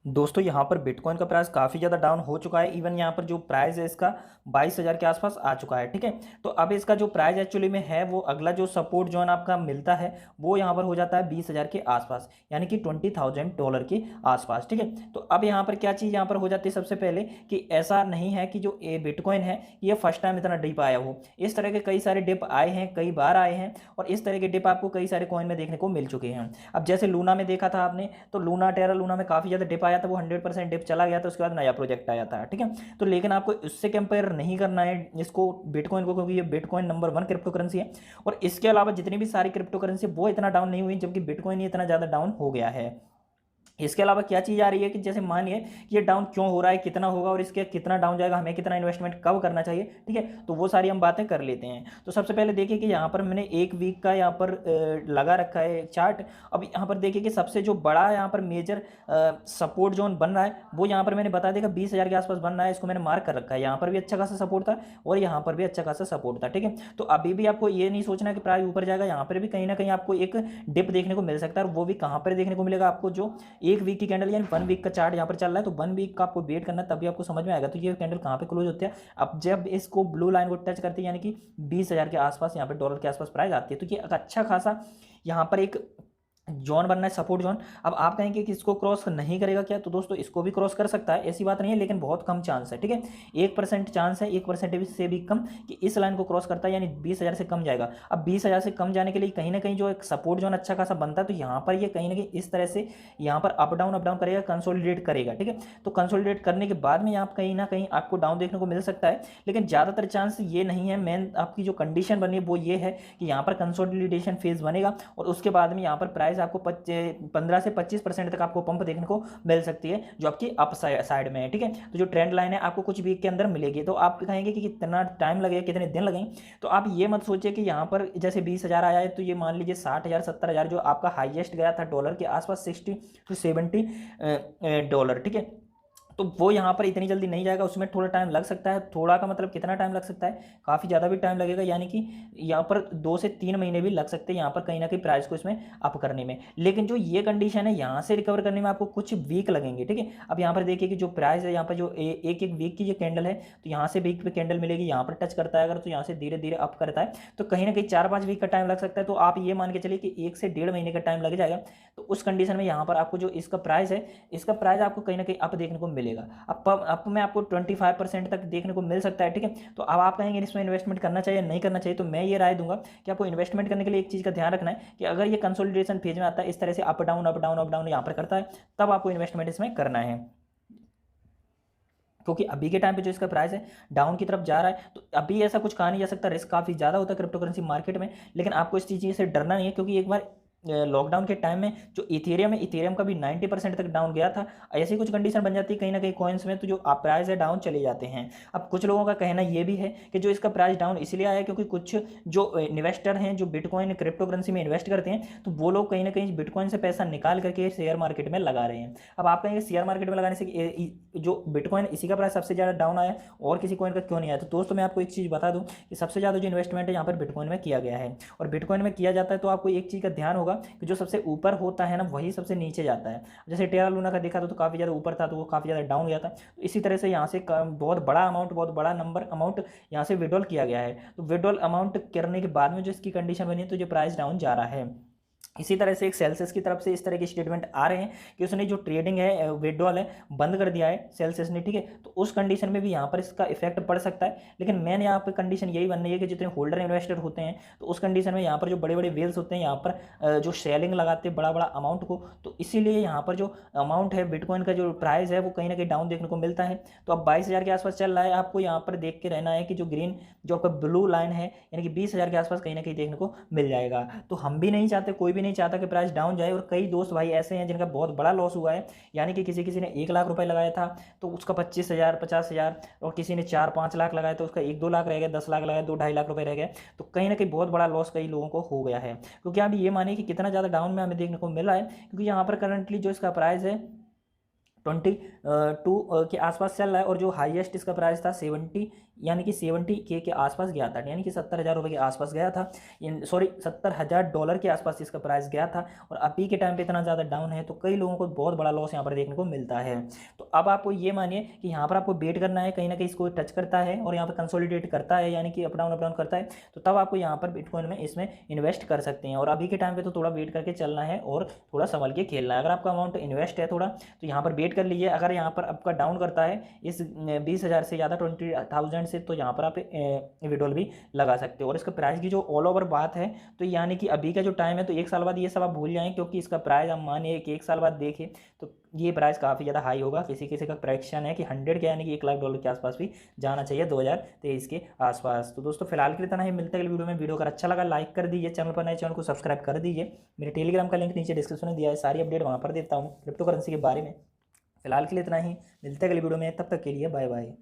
दोस्तों यहाँ पर बिटकॉइन का प्राइस काफ़ी ज़्यादा डाउन हो चुका है। इवन यहाँ पर जो प्राइस है इसका 22,000 के आसपास आ चुका है। ठीक है, तो अब इसका जो प्राइस एक्चुअली में है वो अगला जो सपोर्ट जोन आपका मिलता है वो यहाँ पर हो जाता है 20,000 के आसपास, यानी कि $20,000 के आसपास। ठीक है, तो अब यहाँ पर क्या चीज़ यहाँ पर हो जाती है सबसे पहले कि ऐसा नहीं है कि जो ये बिटकॉइन है ये फर्स्ट टाइम इतना डिप आया हो। इस तरह के कई सारे डिप आए हैं, कई बार आए हैं, और इस तरह के डिप आपको कई सारे कॉइन में देखने को मिल चुके हैं। अब जैसे लूना में देखा था आपने, तो लूना टेरा लूना में काफ़ी ज़्यादा डिप आया था, वो 100% डिप चला गया था, उसके बाद नया प्रोजेक्ट आया था। ठीक है, तो लेकिन आपको इससे कंपेयर नहीं करना है इसको बिटकॉइन को, क्योंकि ये बिटकॉइन नंबर 1 क्रिप्टो करेंसी है, और इसके अलावा जितनी भी सारी क्रिप्टो करेंसी वो इतना डाउन नहीं हुई, जबकि बिटकॉइन इतना ज़्यादा डाउन हो गया है। इसके अलावा क्या चीज़ आ रही है कि जैसे मानिए कि ये डाउन क्यों हो रहा है, कितना होगा, और इसके कितना डाउन जाएगा, हमें कितना इन्वेस्टमेंट कब करना चाहिए। ठीक है, तो वो सारी हम बातें कर लेते हैं। तो सबसे पहले देखिए कि यहाँ पर मैंने एक वीक का यहाँ पर लगा रखा है चार्ट। अब यहाँ पर देखिए कि सबसे जो बड़ा यहाँ पर मेजर सपोर्ट जोन बन रहा है वो यहाँ पर मैंने बता देगा 20,000 के आसपास बन रहा है। इसको मैंने मार्क कर रखा है, यहाँ पर भी अच्छा खासा सपोर्ट था और यहाँ पर भी अच्छा खासा सपोर्ट था। ठीक है, तो अभी भी आपको ये नहीं सोचना कि प्राइस ऊपर जाएगा, यहाँ पर भी कहीं ना कहीं आपको एक डिप देखने को मिल सकता है, और वो भी कहाँ पर देखने को मिलेगा आपको, जो एक वीक की कैंडल यानी 1 वीक का चार्ट यहाँ पर चल रहा है, तो 1 वीक का आपको वेट करना, तभी आपको समझ में आएगा तो ये कैंडल कहाँ पे क्लोज होती है। अब जब इसको ब्लू लाइन को टच करती है यानी कि 20,000 के आसपास यहाँ पे डॉलर के आसपास प्राइस आती है, तो ये अच्छा खासा यहाँ पर एक जोन बनना है, सपोर्ट जोन। अब आप कहेंगे कि इसको क्रॉस नहीं करेगा क्या, तो दोस्तों इसको भी क्रॉस कर सकता है, ऐसी बात नहीं है, लेकिन बहुत कम चांस है। ठीक है, 1% चांस है, 1% से भी कम कि इस लाइन को क्रॉस करता है, यानी 20,000 से कम जाएगा। अब 20,000 से कम जाने के लिए कहीं ना कहीं जो एक सपोर्ट जोन अच्छा खासा बनता है, तो यहाँ पर ये कहीं ना कहीं इस तरह से यहाँ पर अप डाउन करेगा, कंसोलिडेट करेगा। ठीक है, तो कंसोलिडेट करने के बाद में यहाँ कहीं ना कहीं आपको डाउन देखने को मिल सकता है, लेकिन ज़्यादातर चांस ये नहीं है। मेन आपकी जो कंडीशन बनी है वो ये है कि यहाँ पर कंसोलिडेशन फेज बनेगा, और उसके बाद में यहाँ पर प्राइस आपको 15 से 25% तक आपको पंप देखने को मिल सकती है, जो आपकी अप साइड में है। ठीक है, तो जो ट्रेंड लाइन है आपको कुछ वीक के अंदर मिलेगी। तो आप कहेंगे कि कितना टाइम लगेगा, कितने दिन लगेंगे, तो आप ये मत सोचिए कि यहाँ पर जैसे 20,000 आया है तो ये मान लीजिए 60,000 70,000 जो आपका हाईएस्ट गया था डॉलर के आसपास, 60 to 70 डॉलर। ठीक है, तो वो यहाँ पर इतनी जल्दी नहीं जाएगा, उसमें थोड़ा टाइम लग सकता है। थोड़ा का मतलब कितना टाइम लग सकता है, काफ़ी ज़्यादा भी टाइम लगेगा, यानी कि यहाँ पर 2 से 3 महीने भी लग सकते हैं यहाँ पर कहीं ना कहीं प्राइस को इसमें अप करने में। लेकिन जो ये कंडीशन है यहाँ से रिकवर करने में आपको कुछ वीक लगेंगे। ठीक है, अब यहाँ पर देखिए कि जो प्राइस है यहाँ पर जो एक एक वीक की जो कैंडल है, तो यहाँ से वीक पे कैंडल मिलेगी, यहाँ पर टच करता है अगर, तो यहाँ से धीरे धीरे अप करता है, तो कहीं ना कहीं 4-5 वीक का टाइम लग सकता है। तो आप ये मान के चलिए कि 1 से 1.5 महीने का टाइम लग जाएगा। तो उस कंडीशन में यहाँ पर आपको जो इसका प्राइस है, इसका प्राइस आपको कहीं ना कहीं अप देखने को मिलेगा। अब में आपको 25% तक देखने को मिल सकता है। ठीक है, तो अब आप कहेंगे इसमें इन्वेस्टमेंट करना चाहिए नहीं करना चाहिए, तो मैं ये राय दूंगा कि आपको इन्वेस्टमेंट करने के लिए एक चीज़ का ध्यान रखना है कि अगर ये कंसोलिडेशन फेज में आता है, इस तरह से up down up down up down यहाँ पर करता है, तब आपको इन्वेस्टमेंट इसमें करना है। क्योंकि अभी के टाइम पे जो इसका प्राइस है डाउन की तरफ जा रहा है, तो अभी ऐसा कुछ कहा नहीं जा सकता, रिस्क काफ़ी ज़्यादा होता है क्रिप्टो करेंसी मार्केट में, लेकिन आपको इस चीज़ से डरना नहीं है, क्योंकि एक बार लॉकडाउन के टाइम में जो इथेरियम है, इथेरियम का भी 90% तक डाउन गया था। ऐसी कुछ कंडीशन बन जाती है कहीं ना कहीं कॉइन्स में, तो जो प्राइस है डाउन चले जाते हैं। अब कुछ लोगों का कहना ये भी है कि जो इसका प्राइस डाउन इसलिए आया क्योंकि कुछ जो इन्वेस्टर हैं जो बिटकॉइन क्रिप्टो करेंसी में इन्वेस्ट करते हैं, तो वो लोग कहीं ना कहीं बिटकॉइन से पैसा निकाल करके शेयर मार्केट में लगा रहे हैं। अब आप कहेंगे शेयर मार्केट में लगाने से जो बिटकॉइन इसी का प्राइस सबसे ज़्यादा डाउन आया और किसी कॉइन का क्यों नहीं आया, तो दोस्तों मैं आपको एक चीज़ बता दूं कि सबसे ज़्यादा जो इन्वेस्टमेंट है यहाँ पर बिटकॉइन में किया गया है, और बिटकॉइन में किया जाता है तो आपको एक चीज़ का ध्यान होगा कि जो सबसे ऊपर होता है ना वही सबसे नीचे जाता है। जैसे टेरा लूना का देखा तो काफ़ी ज़्यादा ऊपर था, तो वो काफ़ी ज़्यादा डाउन गया था। तो इसी तरह से यहाँ से बहुत बड़ा अमाउंट, बहुत बड़ा नंबर अमाउंट यहाँ से विड्रॉल किया गया है, तो विड्रॉल अमाउंट करने के बाद में जो इसकी कंडीशन बनी है, तो जो प्राइस डाउन जा रहा है। इसी तरह से एक सेल्सियस की तरफ से इस तरह के स्टेटमेंट आ रहे हैं कि उसने जो ट्रेडिंग है विड्रॉल है बंद कर दिया है सेल्सियस ने। ठीक है, तो उस कंडीशन में भी यहाँ पर इसका इफेक्ट पड़ सकता है, लेकिन मैंने यहाँ पर कंडीशन यही बन रही है कि जितने होल्डर इन्वेस्टर होते हैं, तो उस कंडीशन में यहाँ पर जो बड़े बड़े वेल्स होते हैं यहाँ पर जो सेलिंग लगाते हैं बड़ा बड़ा अमाउंट को, तो इसीलिए यहाँ पर जो अमाउंट है बिटकॉइन का जो प्राइस है वो कहीं ना कहीं डाउन देखने को मिलता है। तो अब 22,000 के आसपास चल रहा है, आपको यहाँ पर देख के रहना है कि जो ग्रीन जो आपका ब्लू लाइन है यानी कि 20,000 के आसपास कहीं ना कहीं देखने को मिल जाएगा। तो हम भी नहीं चाहते, कोई भी नहीं चाहता कि प्राइस डाउन जाए, और कई दोस्त भाई ऐसे हैं जिनका बहुत बड़ा लॉस हुआ है, यानी कि किसी किसी ने 1 लाख रुपए लगाया था तो उसका 25,000 50,000, और किसी ने 4-5 लाख लगाया तो उसका 1-2 लाख रह गया, 10 लाख लगाया 2-2.5 लाख रुपए रह गए। तो कहीं ना कहीं बहुत बड़ा लॉस कई लोगों को हो गया है, क्योंकि आप ये मानिए कि कितना ज़्यादा डाउन में हमें देखने को मिल रहा है, क्योंकि यहाँ पर करंटली जो इसका प्राइस है 22 के आसपास चल रहा है, और जो हाईएस्ट इसका प्राइस था 70, यानी कि 70K के आसपास गया था, यानी कि 70,000 रुपये के आसपास गया था, सॉरी $70,000 के आसपास इसका प्राइस गया था। और अभी के टाइम पे इतना ज़्यादा डाउन है तो कई लोगों को बहुत बड़ा लॉस यहाँ पर देखने को मिलता है। तो अब आपको ये मानिए कि यहाँ पर आपको वेट करना है, कहीं ना कहीं इसको टच करता है और यहाँ पर कंसोलिडेट करता है, यानी कि अप डाउन करता है, तो तब आपको यहाँ पर बिटकॉइन में इसमें इन्वेस्ट कर सकते हैं। और अभी के टाइम पे तो थोड़ा वेट करके चलना है और थोड़ा संभल के खेलना है। अगर आपका अमाउंट इन्वेस्ट है थोड़ा, तो यहाँ पर वेट कर लीजिए। अगर यहाँ पर आपका डाउन करता है इस 20,000 से ज़्यादा 20,000 से, तो यहाँ पर आप विड्रॉल भी लगा सकते हो। और इसका प्राइस की जो ऑल ओवर बात है, तो यानी कि अभी का जो टाइम है, तो एक साल बाद ये सब आप भूल जाएं, क्योंकि इसका प्राइस हम मानिए कि एक साल बाद देखें तो ये प्राइस काफ़ी ज़्यादा हाई होगा। किसी किसी का प्रेडिक्शन है कि 100 के, यानी कि $1,00,000 के आसपास भी जाना चाहिए 2023 के आसपास। तो दोस्तों फिलहाल के लिए इतना ही, मिलते हैं अगली वीडियो में। वीडियो अगर अच्छा लगा लाइक कर दीजिए, चैनल पर नए चैनल को सब्सक्राइब कर दीजिए। मेरे टेलीग्राम का लिंक नीचे डिस्क्रिप्शन में दिया है, सारी अपडेट वहाँ पर देता हूँ क्रिप्टो करेंसी के बारे में। फिलहाल के लिए इतना ही, मिलते हैं अगली वीडियो में, तब तक के लिए बाय बाय।